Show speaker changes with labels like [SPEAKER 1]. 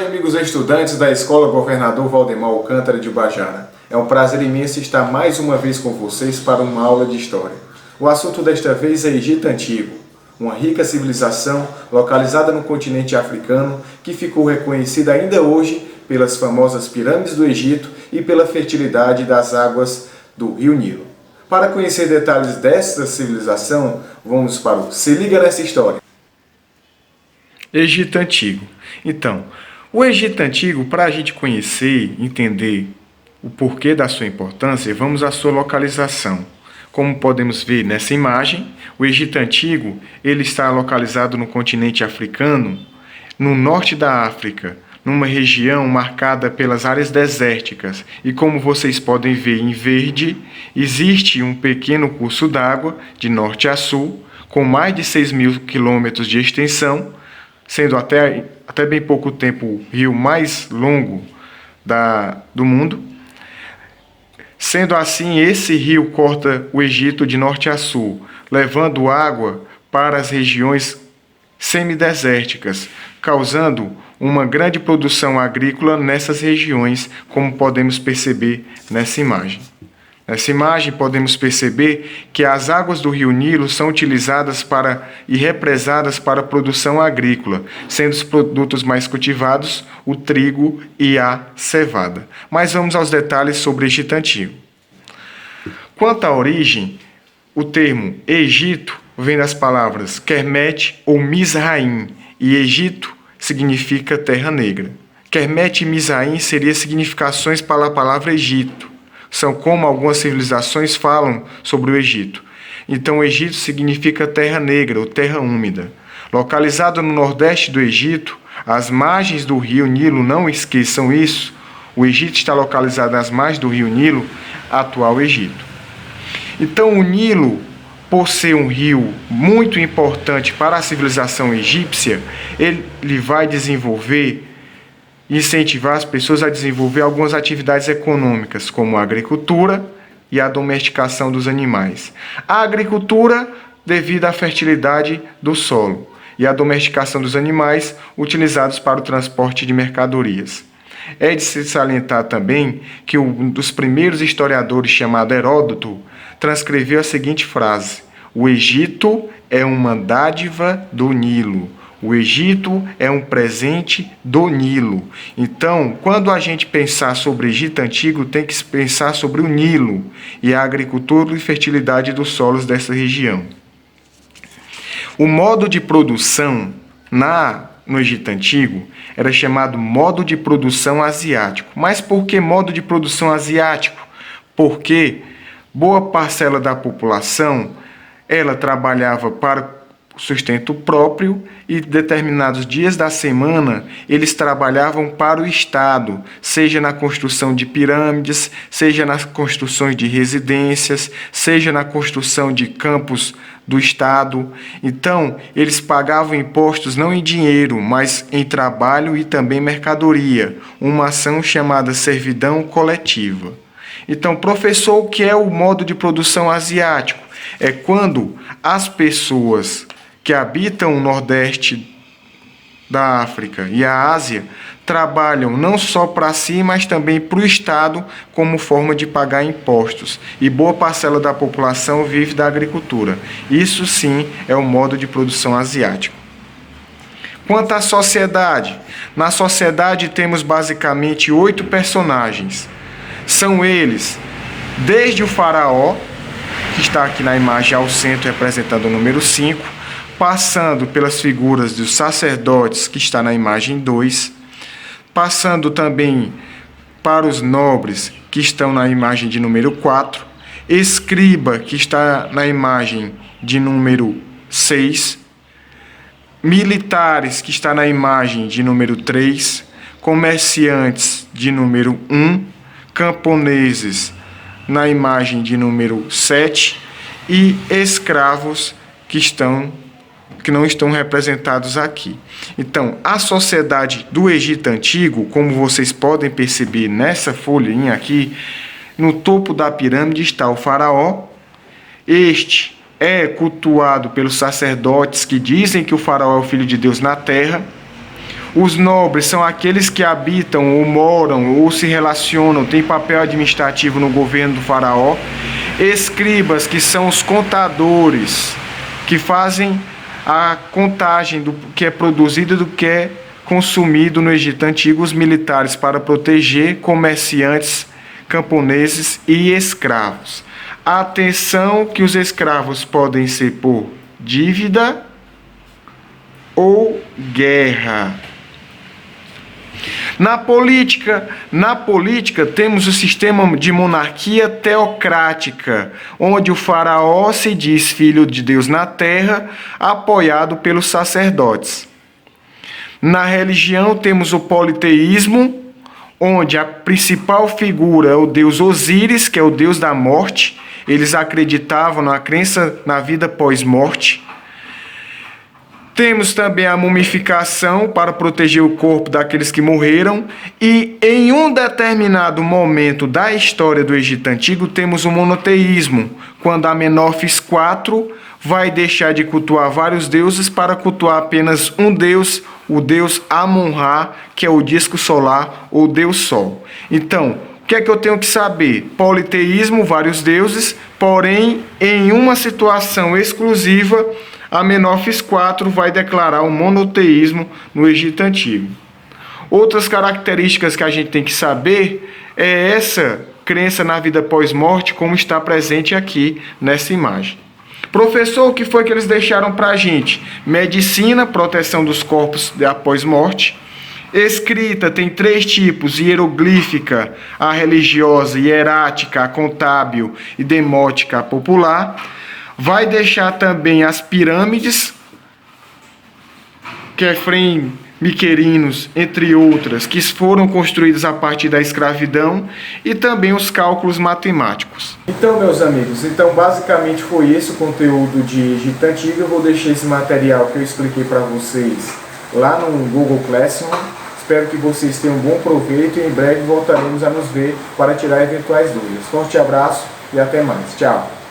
[SPEAKER 1] tarde, amigos estudantes da Escola Governador Valdemar Alcântara de Ubajara. É um prazer imenso estar mais uma vez com vocês para uma aula de História. O assunto desta vez é Egito Antigo, uma rica civilização localizada no continente africano que ficou reconhecida ainda hoje pelas famosas pirâmides do Egito e pela fertilidade das águas do Rio Nilo. Para conhecer detalhes desta civilização, vamos para o Se Liga Nessa História. Egito Antigo. Então, o Egito Antigo, para a gente conhecer e entender o porquê da sua importância, vamos à sua localização. Como podemos ver nessa imagem, o Egito Antigo ele está localizado no continente africano, no norte da África, numa região marcada pelas áreas desérticas. E como vocês podem ver em verde, existe um pequeno curso d'água de norte a sul, com mais de 6.000 quilômetros de extensão, sendo até bem pouco tempo o rio mais longo do mundo. Sendo assim, esse rio corta o Egito de norte a sul, levando água para as regiões semidesérticas, causando uma grande produção agrícola nessas regiões, como podemos perceber nessa imagem. Nessa imagem, podemos perceber que as águas do rio Nilo são utilizadas e represadas para a produção agrícola, sendo os produtos mais cultivados o trigo e a cevada. Mas vamos aos detalhes sobre o Egito Antigo. Quanto à origem, o termo Egito vem das palavras Kermet ou Mizraim, e Egito significa terra negra. Kermet e Mizraim seriam significações para a palavra Egito. São como algumas civilizações falam sobre o Egito. Então, o Egito significa terra negra ou terra úmida. Localizado no nordeste do Egito, às margens do rio Nilo, não esqueçam isso, o Egito está localizado nas margens do rio Nilo, atual Egito. Então, o Nilo, por ser um rio muito importante para a civilização egípcia, ele vai incentivar as pessoas a desenvolver algumas atividades econômicas, como a agricultura e a domesticação dos animais. A agricultura, devido à fertilidade do solo, e a domesticação dos animais, utilizados para o transporte de mercadorias. É de se salientar também que um dos primeiros historiadores, chamado Heródoto, transcreveu a seguinte frase: o Egito é uma dádiva do Nilo. O Egito é um presente do Nilo. Então, quando a gente pensar sobre o Egito Antigo, tem que pensar sobre o Nilo e a agricultura e fertilidade dos solos dessa região. O modo de produção no Egito Antigo era chamado modo de produção asiático. Mas por que modo de produção asiático? Porque boa parcela da população ela trabalhava para sustento próprio e determinados dias da semana eles trabalhavam para o Estado, seja na construção de pirâmides, seja nas construções de residências, seja na construção de campos do Estado. Então, eles pagavam impostos não em dinheiro, mas em trabalho e também mercadoria, uma ação chamada servidão coletiva. Então, professor, o que é o modo de produção asiático? É quando as pessoas que habitam o Nordeste da África e a Ásia trabalham não só para si, mas também para o Estado como forma de pagar impostos. E boa parcela da população vive da agricultura. Isso sim é o modo de produção asiático. Quanto à sociedade, na sociedade temos basicamente 8 personagens. São eles, desde o faraó, que está aqui na imagem ao centro representando o número 5, passando pelas figuras dos sacerdotes, que está na imagem 2, passando também para os nobres, que estão na imagem de número 4, escriba, que está na imagem de número 6, militares, que está na imagem de número 3, comerciantes de número 1, camponeses na imagem de número 7 e escravos que não estão representados aqui. Então, a sociedade do Egito Antigo, como vocês podem perceber nessa folhinha aqui, no topo da pirâmide está o faraó. Este é cultuado pelos sacerdotes que dizem que o faraó é o filho de Deus na terra. Os nobres são aqueles que habitam ou moram ou se relacionam, têm papel administrativo no governo do faraó. Escribas, que são os contadores, que fazem a contagem do que é produzido e do que é consumido no Egito Antigo. Os militares, para proteger comerciantes, camponeses e escravos. Atenção que os escravos podem ser por dívida ou guerra. Na política temos o sistema de monarquia teocrática, onde o faraó se diz filho de Deus na terra, apoiado pelos sacerdotes. Na religião temos o politeísmo, onde a principal figura é o deus Osíris, que é o deus da morte. Eles acreditavam na crença na vida pós-morte. Temos também a mumificação para proteger o corpo daqueles que morreram. E em um determinado momento da história do Egito Antigo, temos o monoteísmo, quando Amenófis IV vai deixar de cultuar vários deuses para cultuar apenas um deus, o deus Amon-Ra, que é o disco solar ou Deus Sol. Então, o que é que eu tenho que saber? Politeísmo, vários deuses, porém, em uma situação exclusiva, Amenófis IV vai declarar o monoteísmo no Egito Antigo. Outras características que a gente tem que saber é essa crença na vida pós-morte, como está presente aqui nessa imagem. Professor, o que foi que eles deixaram para a gente? Medicina, proteção dos corpos após morte. Escrita tem 3 tipos: hieroglífica, a religiosa, hierática, a contábil, e demótica, a popular. Vai deixar também as pirâmides, Quefren, Miquerinos, entre outras, que foram construídas a partir da escravidão, e também os cálculos matemáticos. Então, meus amigos, basicamente foi esse o conteúdo de Egito Antigo. Eu vou deixar esse material que eu expliquei para vocês lá no Google Classroom. Espero que vocês tenham um bom proveito e em breve voltaremos a nos ver para tirar eventuais dúvidas. Forte abraço e até mais. Tchau!